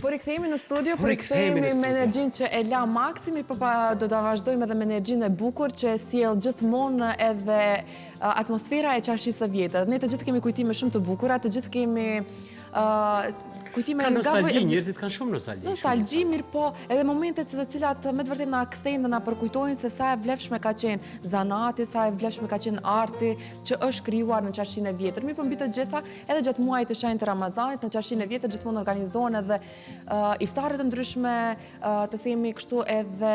Po rikthehemi në studio, po rikthehemi me energjinë që e la Maksimi, po do ta vazhdojmë edhe me energjinë e bukur që sjell gjithmonë edhe atmosfera e Çarshisë së Vjetër. Ne të gjithë kemi kujtime shumë të bukura, të gjithë kemi kujtime nga nostalgji, njerëzit kanë shumë nostalgji. Nostalgji, mirë po, edhe momentet të cilat me të vërtetë na kthejnë dhe na përkujtojnë se sa e vlefshme ka qenë zanati, sa e vlefshme ka qenë arti që është krijuar në Çarshinë e Vjetër. Mirë po mbi të gjitha, edhe gjatë muajit të shenjtë të Ramazanit në Çarshinë e Vjetër gjithmonë organizohen edhe iftare të ndryshme, të themi kështu edhe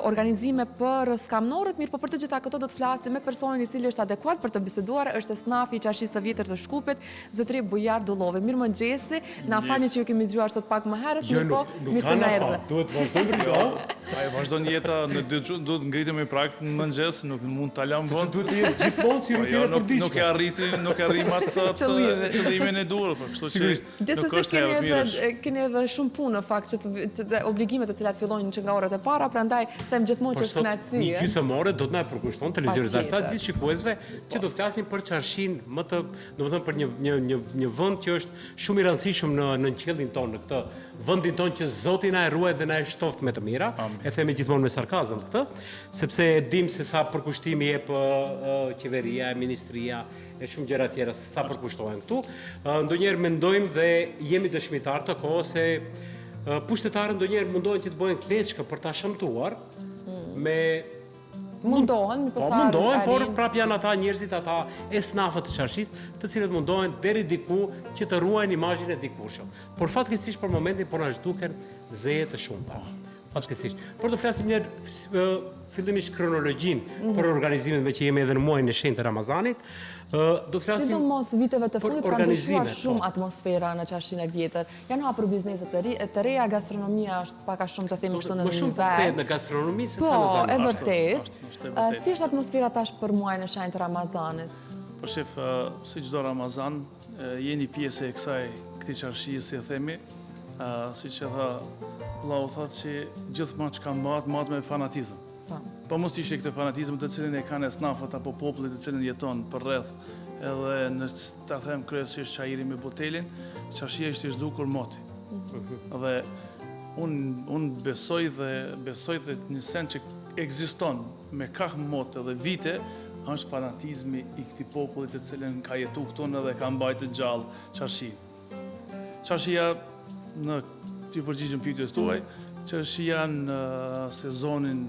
organizime për skamnorët, mirë po për të gjitha këto do të flasim me personin i cili është adekuat për të biseduar, është snafi i Çarshisë së Vjetër të Shkupit, zotëri Bujar Dullovi. Mirëmëngjesi, na falni që ju kemi zgjuar sot pak më herët, mirë po, mirë se na erdhe. Duhet vazhdojmë rrugë. Ai vazhdon jeta në duhet ngritemi prag në mëngjes, nuk mund ta lëm vonë. Duhet të jetë gjithmonë si rutinë e përditshme. Nuk e arriti, nuk e arrim atë qëllimin e duhur, por kështu që nuk është herë mirë. Keni edhe shumë punë në fakt që obligimet të cilat fillojnë që nga orët e para, prandaj them gjithmonë që është kënaqësi. Një gjysmore do të na përkushton televizionistë, sa gjithë shikuesve që do të flasin për Çarshinë, më të, domethënë për një vend që është shumë i rëndësishëm në qiellin tonë, në këtë vendin tonë që Zoti na e ruaj dhe na e shtoft me të mira. E themi gjithmonë me sarkazëm këtë, sepse e dim se sa përkushtimi jep qeveria, ministria e shumë gjëra tjera sa përkushtohen këtu. Ndonjëherë mendojmë dhe jemi dëshmitar të kohës se pushtetarët ndonjëherë mundohen që të bëjnë kleçka për ta shëmtuar me mundohen, por prap janë ata njerëzit, ata esnafët të Çarshisë, të cilët mundohen deri diku që të ruajnë imazhin e dikurshëm. Por fatkeqësisht për momentin po na zhduken zeje të shumta. Fatkeqësisht. Por do flasim një fillimisht kronologjinë për organizimin me që jemi edhe në muajin e shenjtë të Ramazanit. Do të flasim sidomos viteve të fundit ka ndryshuar shumë atmosfera në Çarshinë e Vjetër. Janë hapur biznese të reja, gastronomia është pak a shumë të themi kështu në nivel. Më shumë kthehet në gastronomi se sa në zanat. Po, e vërtet. Si është atmosfera tash për muajin e shenjtë të Ramazanit? Po shef, si çdo Ramazan, jeni pjesë e këtij Çarshie, si e themi, siç e tha vllau, thotë që gjithmonë çka mbahet me fanatizëm. Po mos ishte këtë fanatizëm të cilin e kanë esnafët apo populli të cilin jeton për rreth, edhe në ta them kryesisht çajiri me botelin, Çarshia ishte zhdukur moti. Dhe unë besoj dhe një sens që ekziston me kaq motë dhe vite, është fanatizmi i këtij populli të cilin ka jetuar këtu edhe ka mbajtur gjallë Çarshinë. Çarshia në ti përgjigjem pyetjes tuaj, Çarshia në sezonin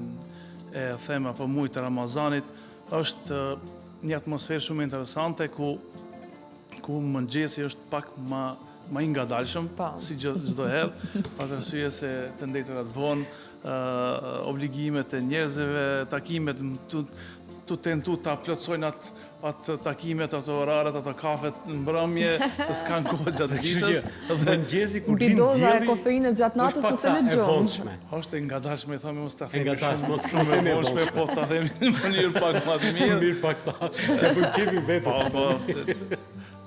e them apo muajit të Ramazanit është një atmosferë shumë interesante ku mëngjesi është pak më i ngadalshëm si çdo herë, për arsye se të ndëturat vonë, obligimet e njerëzve, takimet të tentu ta plotësojnë atë takimet, ato oraret, ato kafet në mbrëmje, se s'kan kohë gjatë ditës. Mëngjesi kur lind dielli, e kofeinës gjatë natës nuk të lexon. Është e ngadalshme, themi mos ta themi shumë e vonshme, po ta themi në mënyrë pak më të mirë. Mirë pak sa, që bëjmë qefi vetes.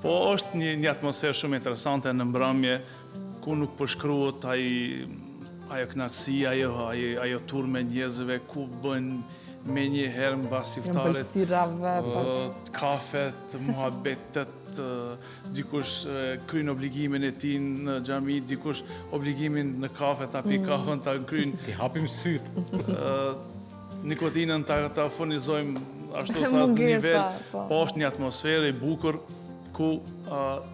Po është një atmosferë shumë interesante në mbrëmje, ku nuk përshkruhet ajo kënaqësi, ajo turë me njerëzve, ku bëjnë me një herë mbas iftarit, kafet, muhabetet, dikush kryen obligimin e tij në xhami, dikush obligimin në kafe ta pi kafën, ta kryen. Ti hapim syt. Nikotinën ta furnizojmë ashtu sa në nivel, po është një atmosferë e bukur ku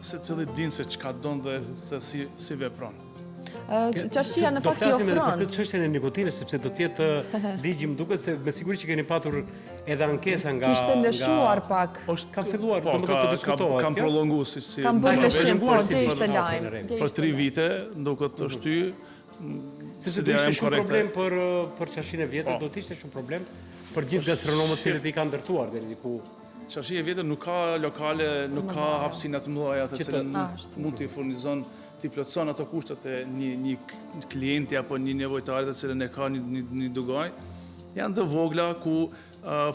secili din se çka don dhe si vepron. Çarshia në fakt i ofron. Do flasim edhe për këtë çështjen e nikotinës, sepse do të jetë ligji, më duket se me siguri që keni patur edhe ankesa nga kishte lëshuar pak. Ka filluar domethënë të diskutohet. Kam prolonguar si kam bërë lëshim, po ishte lajm. Për 3 vite duket të shty. Sepse do ishte shumë problem për Çarshinë e Vjetër, do të ishte shumë problem për gjithë gastronomët që i kanë ndërtuar deri diku. Çarshia e Vjetër nuk ka lokale, nuk ka hapësina të mëdha të cilën mund t'i furnizon, t'i plotëson ato kushtet e një klienti apo një nevojtari të cilën e ka një dugaj. Janë të vogla ku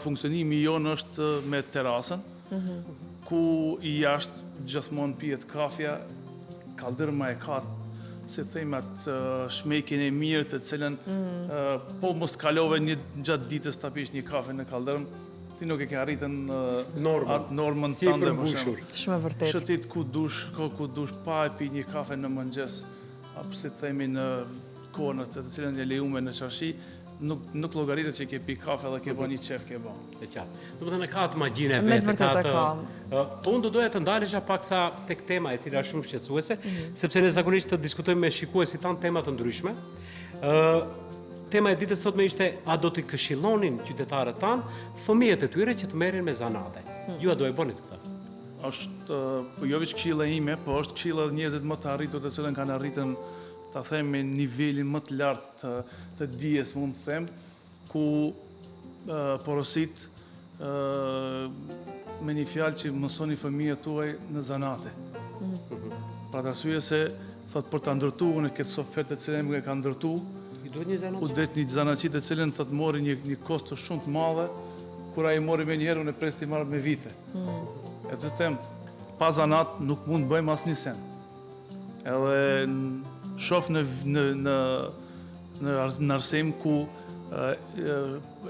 funksionimi jon është me terasën, ku i jashtë gjithmonë pihet kafja, kaldërma e ka si themi atë shmekjen e mirë të cilën po mos kalove gjatë ditës ta pish një kafe në kaldërm, ti nuk e ke arritën atë normën tënde për shembull. Shumë e vërtetë. Shëtit ku dush pa e pi një kafe në mëngjes, apo si të themi në kohën të cilën e lejuar në çarshi, nuk llogaritet që ke pi kafe dhe ke bën një qef ke bën. E qartë. Domethënë ka të magjinë e Me vetë, vërtet e ka. Unë do doja të ndalesha paksa tek tema e cila është shumë shqetësuese, sepse ne zakonisht të diskutojmë me shikuesit tanë tema të ndryshme. Tema e ditës sotme ishte a do t'i këshillonin qytetarët tanë fëmijët e tyre që të merren me zanate. Ju a do e bënit këtë? Është jo veç këshilla ime, po është këshilla e njerëzit më të arritur të cilën kanë arritën ta them me nivelin më të lartë të dijes, mund të them, ku porosit me një fjalë që mësoni fëmijët tuaj në zanate. Për atë arsye se thot për ta ndërtuar në këtë sofert të cilën më ka ndërtu, I duhet një zanat? u det një zanaqi të cilën thot mori një kosto shumë të madhe, kur ai mori me njëherë unë presti marrë me vite. E të them, pa zanat nuk mund të bëjmë asnjë sen. Edhe shoh në arsim ku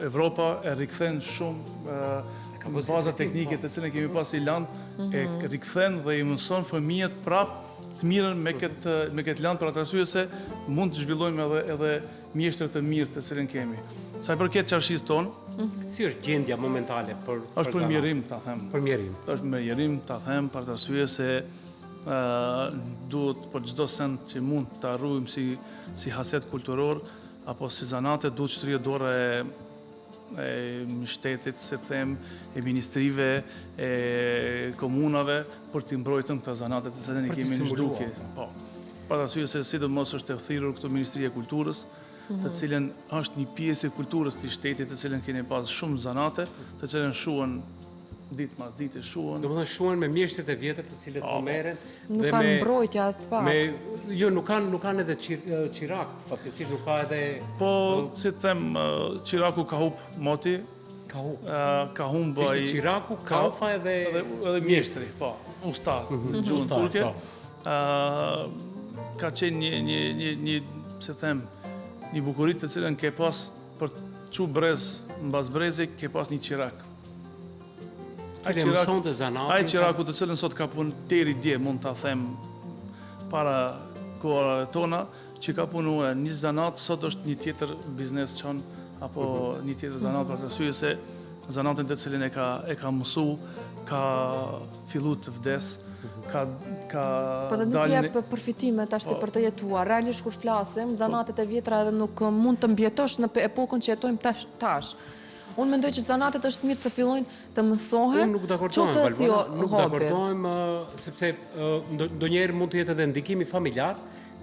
Evropa e rikthen shumë baza teknike të cilën kemi pas i land, e rikthen dhe i mëson fëmijët prap të mirën me këtë land për atë arsye se mund të zhvillojmë edhe mjeshtër të mirë të cilën kemi. Sa i përket çarshis tonë, Si është gjendja momentale për është për mjerim, ta them. Për mjerim. Është me mjerim, ta them, për të arsye se duhet për çdo send që mund të arrujmë si haset kulturor, apo si zanate, duhet shtrije dora e shtetit, se them, e ministrive, e komunave, për t'i mbrojtën këta zanate të cilën i Për t'i kemi në stimuluar. zhdukje. Po. Për të arsye se sidomos është e thirrur këtu Ministria e Kulturës, të cilën është një pjesë e kulturës të shtetit, të cilën keni pas shumë zanate, të cilën shuhen ditë mas dite shuhen. Domethënë shuhen me mjeshtrit e vjetër të cilët po merren Nuk dhe kanë me mbrojtje as pak. jo nuk kanë edhe qirak, fatkeqësisht nuk ka edhe Po, si të them, Qiraku ka hub moti, ka hu. ka humb Ishte qiraku, kalfa edhe mjeshtri, po, ustaz, në gjuhën Ustaz, turke. po. Ka qenë një, si them, një bukurit të cilën ke pas për çu brez, mbas brezi, ke pas një qirak. Cili e mësonte zanatin. Ai qiraku të cilën sot ka punë deri dje, mund ta them, para kohërave tona, që ka punuar një zanat, sot është një tjetër biznes çon apo një tjetër zanat për të arsye se zanatin të cilin e ka mësu, ka fillu të vdes, ka Po dhe nuk dalë jep përfitime tash për të jetuar. Realisht kur flasim, zanatet e vjetra edhe nuk mund të mbjetosh në epokën që jetojmë tash. Unë mendoj që zanatet është mirë të fillojnë të mësohen, Unë nuk dakordojmë, qoftë edhe si Valbona, nuk hobi. dakordojmë sepse ndonjëherë mund të jetë edhe ndikimi familjar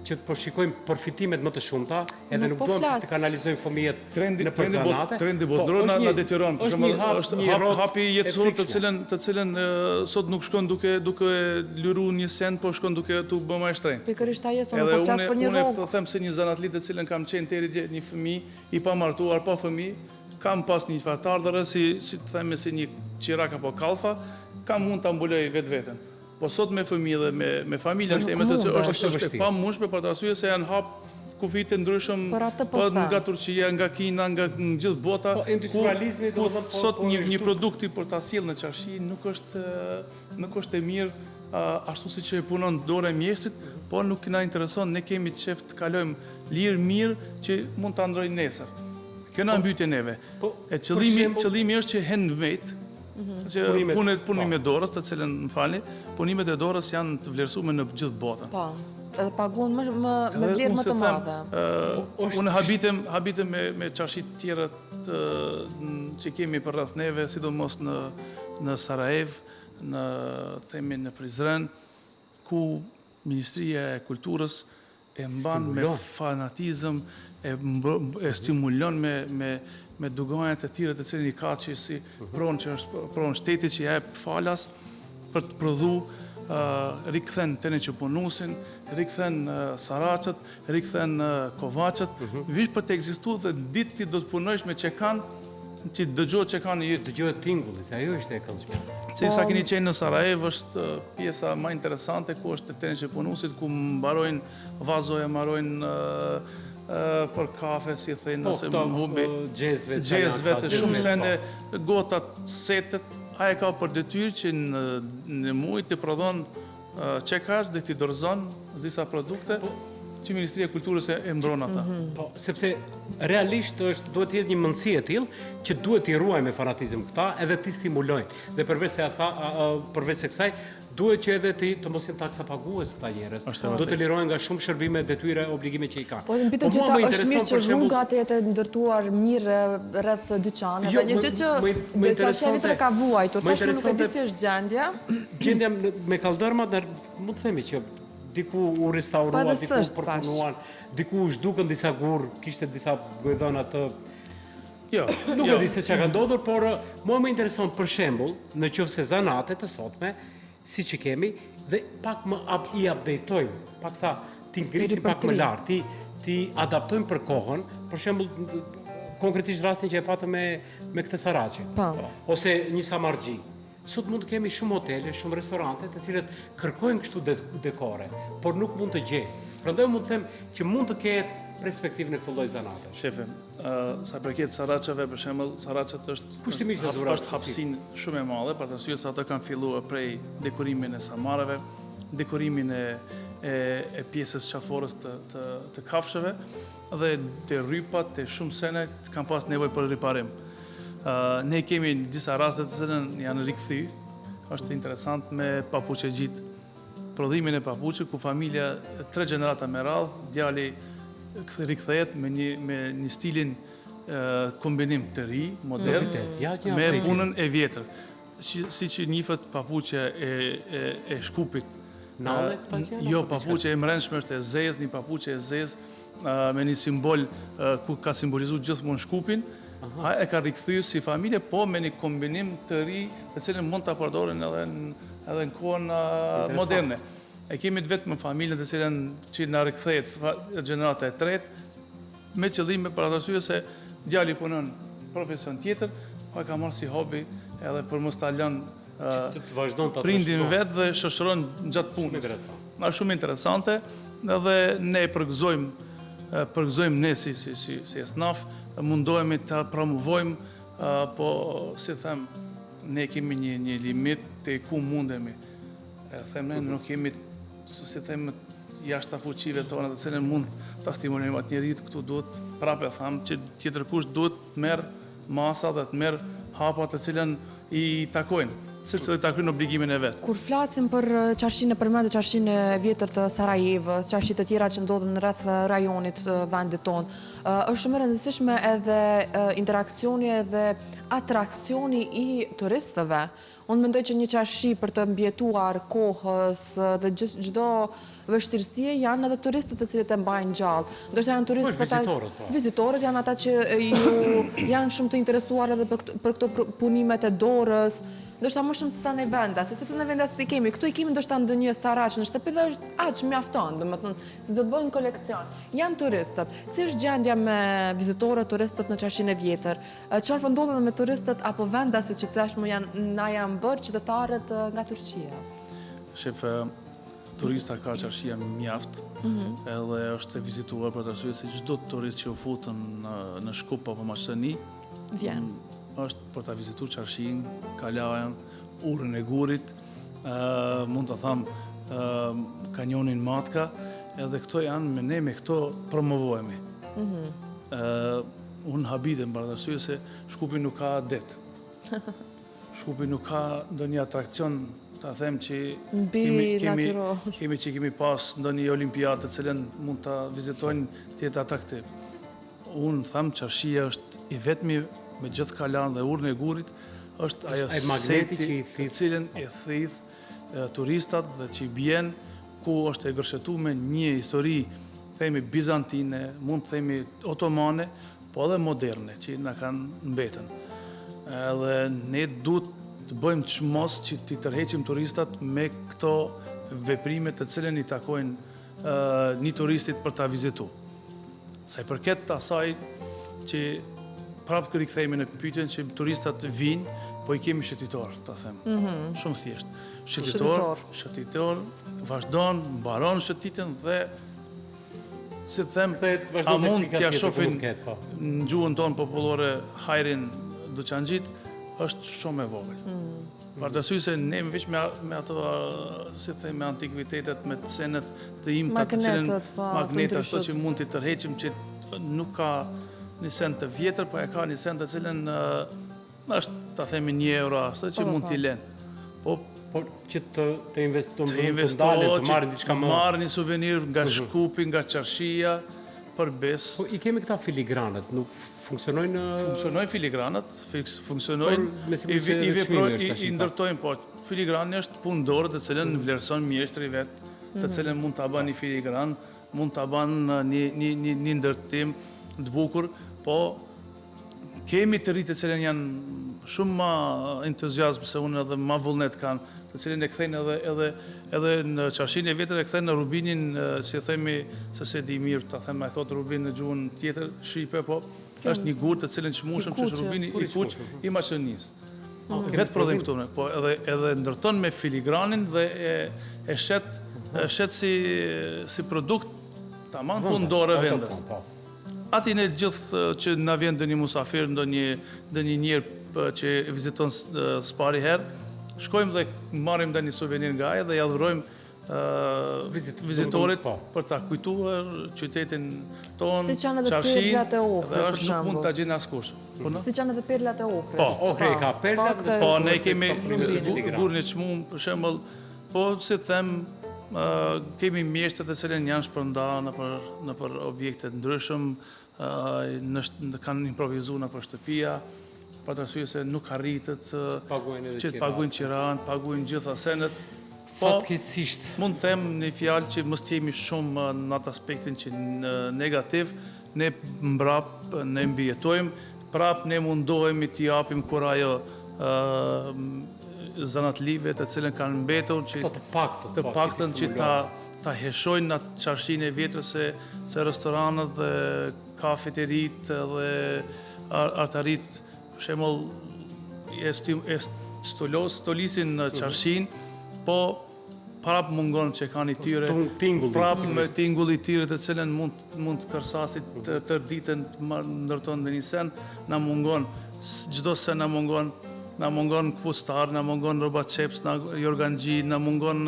që po shikojmë përfitimet më të shumta, edhe nuk po duam flas. të kanalizojmë fëmijët në për Trendi zanate. botëror na detyron. Për shembull, është një është hapi e jetësor frikshme. të cilën sot nuk shkon duke lyru një sen, po shkon duke tu bë më shtrenjtë. Pikërisht ajo se nuk Edhe po flas për një unë rrogë. po them se një zanatli të cilën kam qenë deri dje një fëmijë i pamartuar, pa fëmijë, kam pas një fatardhëre si të themi si një qirak apo kalfa, kam mund ta mbuloj vetveten. Po sot me fëmijë dhe me familjen Nuk shtemën të mund, është është vështirë. pa mundshme për të arsye se janë hap kufit të ndryshëm Për atë po po them. nga Turqia, nga Kina, nga gjithë bota. Po, industrializmi, ku domethënë, po sot një është produkti për ta sjellë në çarshi nuk është e mirë ashtu siç e punon dorë e mjeshtrit, po nuk na intereson, ne kemi qef të kalojmë lirë mirë që mund ta ndrojnë nesër. Kjo na mbytje neve. Po, E për shembull- qëllimi është që handmade, që punime e dorës, të cilën më falni, punimet e dorës janë të vlerësuar në gjithë botën. Po, edhe paguhen me Edhe vlerë unë më se të them, madhe. Unë habitem me çarshit tjera që kemi për rreth neve, sidomos në Sarajev, në Prizren, ku Ministria e Kulturës e mban me Stimulon. fanatizëm, e stimulon me dugajet e tjera të cilin i ka që si pronë që është pronë shtetit që jep falas për të prodhu rikthen tene që punusin, rikthen saraqët, rikthen kovaqët, vish për të ekzistu dhe ditë ti do të punojsh me qekan, që dëgjohet qekan i jetë. Dëgjohet tingulli, se ajo ishte e këllëshmja. Si sa keni qenë në Sarajev është pjesa më interesante ku është tene që punusit, ku mbarojnë vazoja, mbarojnë për kafe, si thënë, Po, nëse këto më hubi. Gjezve të shumë sene, gotat, setet, a e ka për detyrë që në muj të prodhon qekash dhe të dorëzon disa produkte që Ministria e Kulturës e mbron ata. Po, sepse realisht duhet të jetë një mundësi e tillë që duhet t'i ruajmë me fanatizëm këta edhe t'i stimulojnë. Dhe përveç se kësaj, duhet që edhe të mos jenë taksa pagues këta njerëz. Duhet të lirohen nga shumë shërbime, detyre, obligime që i kanë. Po, mbi të gjitha është mirë që rrugat jetë ndërtuar mirë rreth dyqaneve. Një gjë që çarshevit ka vuajtur, tashmë nuk e di si është gjendja. Gjendja me kaldërmat, mund të themi që diku u restauruan, diku u përpunuan, diku u zhdukën disa gurë, kishte disa gojdhëna të... Nuk e di se që ka ndodhur, por mua më intereson për shembull, në qoftë se zanatet të sotme, si që kemi, dhe pak më i updateojmë, pak sa ti ngrisim pak më lartë, ti adaptojmë për kohën, për shembull, konkretisht rastin që e patëm me këtë Saraçe, ose një Samargji. Sot mund të kemi shumë hotele, shumë restorante, të cilët kërkojnë kështu dekore, por nuk mund të gjejnë. Prandaj mund të them që mund të ketë perspektivë në këtë lloj zanate. Shefe, sa përket Saraçeve, për shembull, Saraçet është hapësinë shumë e madhe, për arsye se ata kanë filluar prej dekorimin e samareve, dekorimin e pjesës qaforës të kafshëve dhe të rrypat, të shumë sene kanë pas nevojë për riparim. Ne kemi disa raste të cilën janë rikthy, është interesant me papuqe gjitë, prodhimin e papuqe, ku familja 3 gjenerata me radhë, djali rikthehet me një stilin kombinim të ri, modern, me punën e vjetër. Si që njifët papuqe e shkupit. Nalle këta që? Jo, papuqe e mrenshme është e zezë, një papuqe e zezë me një simbol ku ka simbolizu gjithmonë shkupin, e ka rikthyer si familje, po me një kombinim të ri të cilën mund të përdoren edhe në kohën moderne. E kemi të vetëm familjen të cilën që na rikthehet gjenerata e tretë, me qëllime për arsye se djali punon profesion tjetër, po e ka marrë si hobi edhe për mos ta lënë prindin vetë dhe shoqëron gjatë punës. Është shumë interesante edhe ne përgëzojmë ne si esnaf, mundohemi të promovojmë, po si them, ne kemi një limit të ku mundemi. Them ne nuk kemi, si them, jashtë fuqive tona të cilën mund të stimulojmë atë njerit, këtu duhet, prapë tham, që tjetër kush duhet të merr masa dhe të merr hapa të cilën i takojnë. Se të takojnë obligimin e vetë. Kur flasim për qarshinë e përmendë, qarshinë e vjetër të Sarajevës, qarshit e tjera që ndodhen rreth rajonit vendit tonë, është shumë e rëndësishme edhe interakcioni edhe atrakcioni i turistëve. Unë mendoj që një qarshi për të mbjetuar kohës dhe çdo vështirësie janë edhe turistët të cilët e mbajnë gjallë. Ndoshta janë turistët vizitorët janë ata që janë shumë të interesuar edhe për këto punimet e dorës. Ndoshta më shumë se sa në venda, sepse në venda si kemi, këtu i kemi ndoshta ndonjë Saraç në shtëpi dhe është aq mjafton, domethënë, se do të bëjnë koleksion. Janë turistët. Si është gjendja me vizitorët, turistët në qarshinë e vjetër? Çfarë po ndodh me turistët apo vendaset që tashmë janë bërë qytetarët nga Turqia? Shef, turista ka qarshia mjaft, edhe është e vizituar për të arsye se çdo turist që u futën në Shkup apo Maqedoni vjen. Është për të vizituar qarshin, Kalajan, Urën e Gurit, mund të tham kanjonin Matka, edhe këto janë, ne me këto promovohemi. Unë habitem për të arsye se Shkupi nuk ka det. Shkupi nuk ka ndonjë atrakcion, ta them që kemi pas ndonjë olimpiadë të cilën mund të vizitojnë të jetë atraktiv. Unë tham qarshia është i vetmi me gjithë Kalan dhe Urën e Gurit, është ajo seti të cilën e thith turistat dhe që i bjen, ku është e gërshetuar me një histori, themi bizantine, mund të themi otomane, po edhe moderne, që na kanë mbetën. Edhe ne duhet të bëjmë çmos që t'i tërheqim turistat me këto veprime të cilën i takojnë një turistit për ta vizituar. Sa i përket asaj që prapë kërikthejme në pyetjen që turistat vinë, po i kemi shëtitor, ta them. Shumë thjesht. Shëtitor, vazhdon, mbaron shëtitjen dhe si të them, a mund t'ja shohin në gjuhën tonë popullore hajrin duqanxhit, është shumë e vogël. Parasysh se ne veç me ato, si thënë, me antikvitetet, me senet të imta, të cilën magneta, ashtu që mund t'i tërheqim, që nuk ka një send të vjetër, po e ka një send të cilën është, ta themi, €1, ashtu që mund t'i lënë. Po që të investojnë, të ndalen, të marrin diçka më. Marrin një suvenir nga Shkupi, nga Qarshia, për bes. Po i kemi këta filigranët, nuk funksionojnë? Funksionojnë filigranët, funksionojnë, i ndërtojnë, po filigrani është punë dorë të cilën vlerëson mjeshtri vetë, të cilën mund të banë një filigran, mund të banë një ndërtim të bukur, po kemi të rritë të cilën janë shumë ma entuziasm se unë edhe ma vullnet kanë, të cilin e kthejnë edhe në Qarshinë e vjetër e kthejnë në rubinin, si themi, se di mirë, ta them, e thotë rubin në gjuhën tjetër, shqipe, po është një gurë të cilin qmushëm që është rubini i kuq i Maqedonisë. Vetë prodhim këtu, po edhe ndërton me filigranin dhe e shet si produkt tamam punë dorë vendës. Ati ne gjithë që na vjen ndonjë musafir, ndonjë njerë që viziton s'pari herë, shkojmë dhe marrim një suvenir nga ajo dhe ja dhurojmë vizitorit për ta kujtuar qytetin tonë, Qarshinë, dhe është nuk mund ta gjenë askush. Si që janë edhe perlat e ohre. Po, ohre ka perlat, po ne kemi gurën e çmuar, për shembull, po si them, kemi mjeshtrat e cilën janë shpërnda nëpër objekte të ndryshëm, kanë improvizuar nëpër shtëpia, për të arsye se nuk arritet që të paguajnë qiran, paguajnë gjitha senet. Fatkeqësisht. Mund të them një fjalë që mos jemi shumë në atë aspektin që negativ, ne mbrap ne mbijetojmë, prap ne mundohemi t'i japim kur ajo zanatlive të cilën kanë mbetur që të paktën që ta heshojnë atë Qarshinë e vjetër se restoranët dhe kafeteritë dhe artarit për shembull stolisin në Qarshinë, po prap mungon që kanë i tyre, prap me tingull i tyre të cilën mund të kërsasit tër ditën ndërton në një sen, na mungon, çdo sen na mungon kustar, na mungon rroba çeps, na jorganxhi, na mungon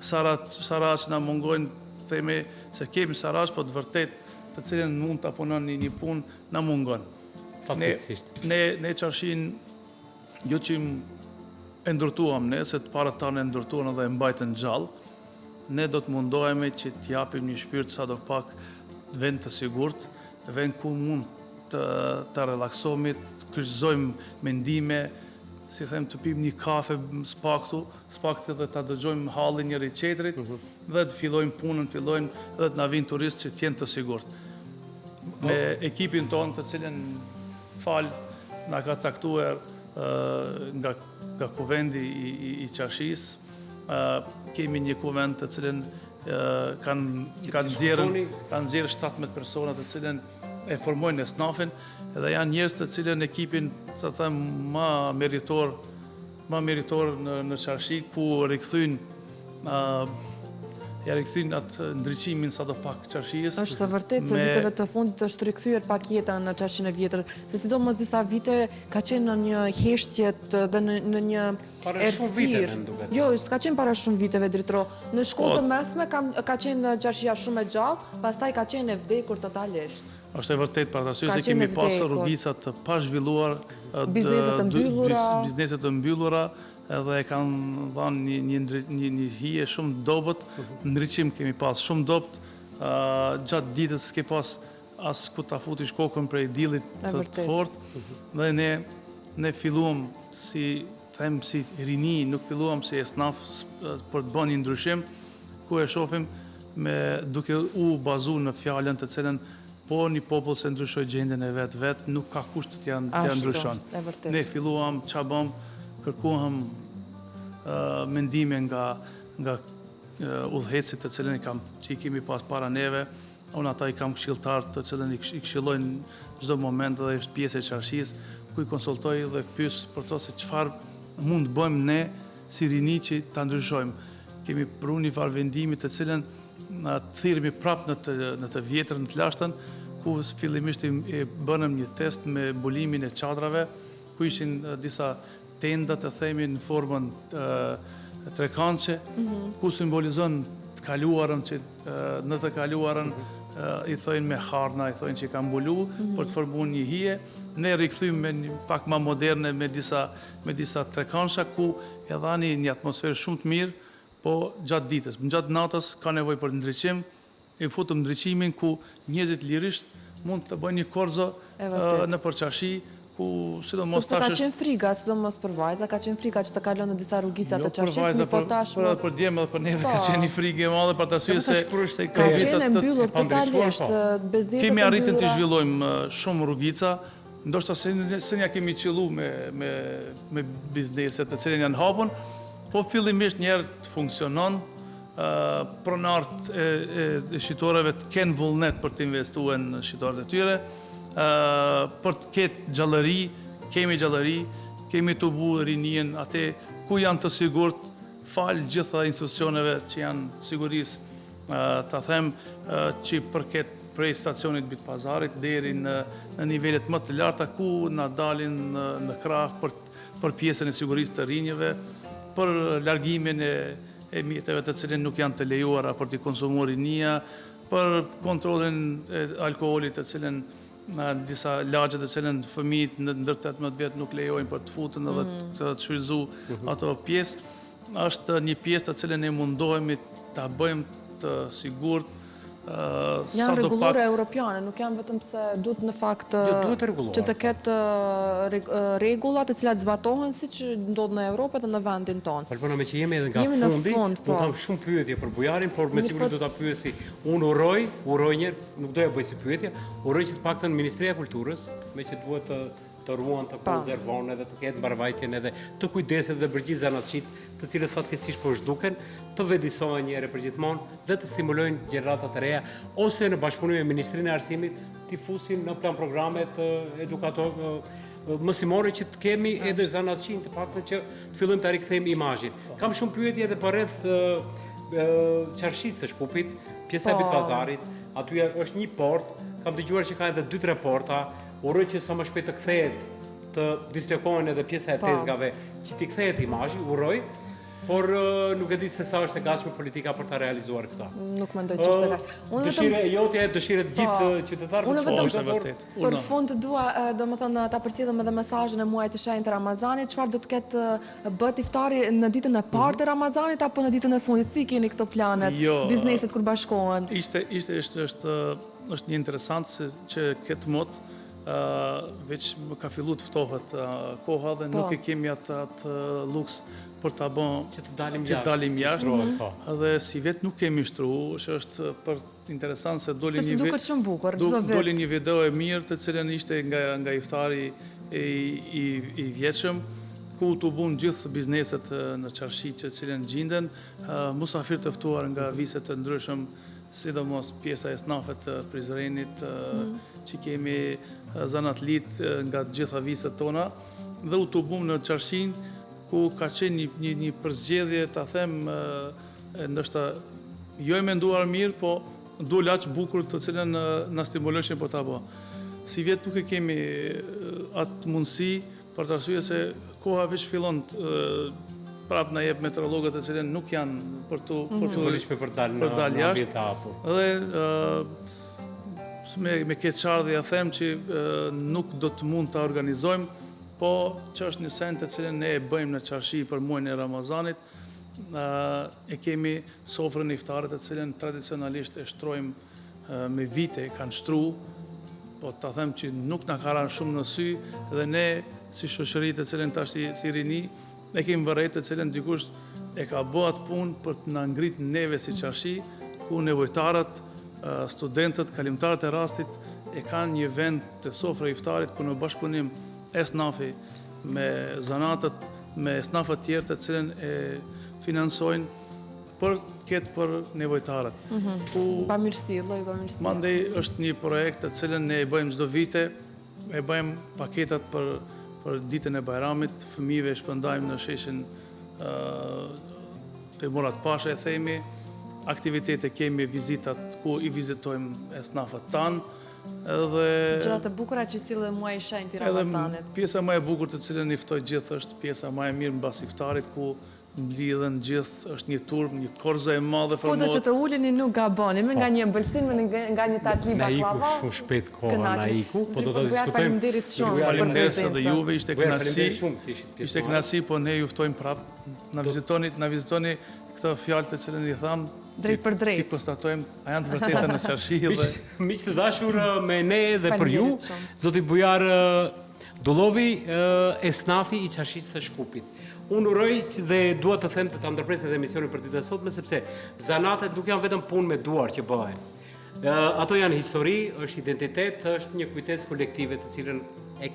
saraç, na mungon, themi se kemi saraç, po të vërtet të cilën mund të punon një punë, na mungon. Ne Qarshinë, jo që e ndërtuam ne, se të parët tanë e ndërtuan edhe e mbajtën gjallë, ne do të mundohemi që t'japim një shpirt sa do pak vend të sigurt, vend ku mund të relaksohemi, të kryqëzojmë mendime, si them të pim një kafe spaktu dhe të dëgjojmë hallin njëri qetrit, dhe të fillojmë punën, dhe të na vinë turistë që t'jenë të sigurt. Me ekipin tonë të cilën na ka caktuar nga kuvendi i Qarshisë, kemi një kuvend të cilën kanë nxjerrë 17 persona të cilën e formojnë esnafin, edhe janë njerëz të cilën ekipin, sa them, ma meritor në Qarshi, ku rikthyn atë ndriçimin sa do pak Qarshisë. Është vërtet se viteve të fundit është rikthyer pak jeta në Qarshinë e vjetër, se sidomos disa vite ka qenë në një heshtje dhe në një errësirë. Jo, s'ka qenë para shumë viteve dritro. Në shkollë të mesme ka qenë Qarshia shumë e gjallë, pastaj ka qenë e vdekur totalisht. Është e vërtet, për arsye se kemi pasur rrugica të pazhvilluar, bizneset të mbyllura, edhe e kanë dhanë një hije shumë dobët, ndriçim kemi pas shumë dobët, gjatë ditës s'ke pas as ku ta futish kokën prej dillit të fortë, dhe ne filluam si rini, nuk filluam si esnaf për të bënë një ndryshim, ku e shohim duke u bazuar në fjalën të cilën po një popull se ndryshoj gjendjen e vetë, nuk ka kusht të t'ja ndryshon. Ne filluam, qa bëm, kërkuam mendime nga udhëhecit të cilën që i kemi pas para neve, unë ata i kam këshilltar të cilën i këshillojnë çdo moment dhe është pjesë e Qarshisë, ku i konsultoj dhe pyes për to se çfarë mund të bëjmë ne si rini që ta ndryshojmë. Kemi pru një farë vendimi të cilën na thirremi prap në të vjetër, në të lashtën, ku fillimisht e bënëm një test me mbulimin e çadrave, ku ishin disa tendat e themi në formën trekançe, ku simbolizon të kaluarën që në të kaluarën i thojnë me harna, i thojnë që i ka mbulu për të formuar një hije. Ne rikthym me pak më moderne me disa trekança ku e dhani një atmosferë shumë të mirë, po gjatë ditës. Gjatë natës ka nevojë për ndriçim, i futëm ndriçimin ku njerëzit lirisht mund të bëjnë një korzo në përçarshi, ku sidomos sepse ka qenë friga, sidomos për vajza, ka qenë friga që të kalon në disa rrugica të çarshit, po tashmë për djemë dhe për neve ka qenë një frigë e madhe për të arsye se ka qenë mbyllur totalisht, bezdetet kemi arritën të zhvillojmë shumë rrugica, ndoshta se nja kemi qëllu me bizneset të cilën janë hapur, po fillimisht njerë të funksionon, pronarët e shitoreve të kenë vullnet për të investuar në shitorët e tyre, për të ketë gjallëri, kemi të bu rinien atë ku janë të sigurt, falë gjitha institucioneve që janë sigurisë, të them që përket prej stacionit Bit Pazarit deri në nivelet më të larta ku na dalin në krah për pjesën e sigurisë të rinjeve, për largimin e mjeteve të cilën nuk janë të lejuara për të konsumuar rinia, për kontrollin e alkoolit të cilën në disa lagje të cilën fëmijët në ndër 18 vjet nuk lejojnë për të futën edhe të shfrytzu ato pjesë. Është një pjesë të cilën ne mundohemi ta bëjmë të sigurt. Janë rregullore europiane, nuk janë vetëm se duhet në fakt që të ketë rregulla të cilat zbatohen siç ndodh në Europë dhe në vendin tonë. Albana, me që jemi edhe nga fundi, unë kam shumë pyetje për bujarin, por me siguri do ta pyesi. Unë uroj një, nuk doja bëj si pyetje, uroj që të paktën Ministria e Kulturës, me që duhet të ruan, të konservon edhe të ketë mbarvajtjen edhe të kujdeset dhe përgjithë zanatçit, të cilët fatkeqësisht po zhduken, të vedisohen një herë për gjithmonë dhe të stimulojnë gjenerata të reja, ose në bashkëpunim me Ministrinë e Arsimit t'i fusin në plan programet mësimore që të kemi edhe zanatçin të paktën që të fillojmë ta rikthejmë imazhin. Kam shumë pyetje edhe për rreth çarshis të Shkupit, pjesa e Bit Pazarit, aty është një port, kam dëgjuar që ka edhe 2-3 porta, uroj që sa më shpejt të kthehet, të dislokohen edhe pjesa e tezgave, që t'i kthehet imazhi, uroj, por nuk e di se sa është e gatshme politika për ta realizuar këtë. Nuk mendoj që është e gatshme. Dëshira e jotja e dëshirë të gjithë qytetarëve. Unë vetëm për fund dua, domethënë, ta përcjellem edhe mesazhin e muajit të shenjtë të Ramazanit, çfarë do të ketë bët iftari në ditën e parë të Ramazanit apo në ditën e fundit? Si keni këto planet, bizneset kur bashkohen? Është një interesant se që këtë mot veç më ka fillu të ftohet koha dhe nuk e kemi atë luks për të bën që të dalim jashtë. Dhe si vetë nuk kemi shtruar, është për interesant se doli një video e mirë të cilën ishte nga iftari i vjetshëm, ku të bun gjithë bizneset në çarshi që cilën gjinden, musafir të ftuar nga viset të ndryshëm, sidomos pjesa e snafet të Prizrenit, që kemi zanatlit nga gjitha viset tona, dhe u të bum në çarshin, ku ka qenë një përzgjedhje, ta them, ndoshta jo e menduar mirë, po doli aq bukur të cilën na stimulojnë për ta bë. Si vjet nuk e kemi atë mundësi, për të arsye se koha veç fillon prap na jep meteorologët të cilën nuk janë për të dalë jashtë. Dhe me këtë çardhje them që nuk do të mund ta organizojmë, po që është një send të cilën ne e bëjmë në çarshi për muajin e Ramazanit, e kemi sofrën e iftarit të cilën tradicionalisht e shtrojmë me vite, kanë shtruar, po ta them që nuk na ka rënë shumë në sy dhe ne si shoqëri të cilën tash si rini ne kemi vërejtë të cilën dikush e ka bërë atë punë për të na ngrit neve si çarshi, ku nevojtarët, studentët, kalimtarët e rastit e kanë një vend të sofra iftarit ku në bashkëpunim esnafi me zanatët, me esnafët tjerë të cilën e finansojnë për nevojtarët. Bamirësi, lloj bamirësi. Mandej është një projekt të cilën ne e bëjmë çdo vite, e bëjmë paketat për ditën e Bajramit, fëmijëve shpërndajmë në sheshin të Murat Pasha, e themi, aktivitete kemi vizitat ku i vizitojmë esnafët tanë, edhe Gjërat e bukura që sillë muaji i shenjtë i Ramazanit. pjesa më e bukur të cilën i ftoj gjithë është pjesa më e mirë mbas iftarit ku mblidhen gjithë, është një turm, një korzo e madhe Po do që të uleni nuk gaboni, me nga një ëmbëlsin, nga një tatli Na iku baklava. shumë shpejt koha, na iku, po do të diskutojmë. Faleminderit shumë për Faleminderit edhe prezencën. juve, ishte Faleminderit kënaqësi. shumë që ishit Ishte pjesëmarrës. kënaqësi, po ne ju ftojmë prap. Na vizitoni këtë fjalë të cilën i tham. Drejt për drejt. Ti konstatojmë, a janë të vërteta në Qarshi dhe Miq të dashur, me ne dhe për ju, Faleminderit shumë. zoti Bujar Dullovi, esnafi i Qarshis së Shkupit. Unë uroj dhe dua të them të ta ndërpresin edhe emisionin për ditën e sotme, sepse zanatet nuk janë vetëm punë me duar që bëhen. Ato janë histori, është identitet, është një kujtesë kolektive të cilën e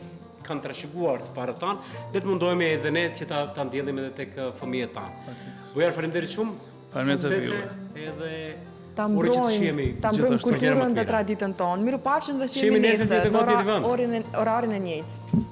kanë trashëguar të parët tanë, dhe të mundohemi edhe ne që ta ndjellim edhe tek fëmijët tanë. Bujar, faleminderit shumë. Faleminderit edhe Suksese, juve. edhe Ta uroj që të mbrojmë shihemi kulturën për gjëra më të dhe mira. traditën tonë. Mirupafshim dhe Shihemi shihemi nesër nesër tjetër në në tjetër vend. orarin e njëjtë.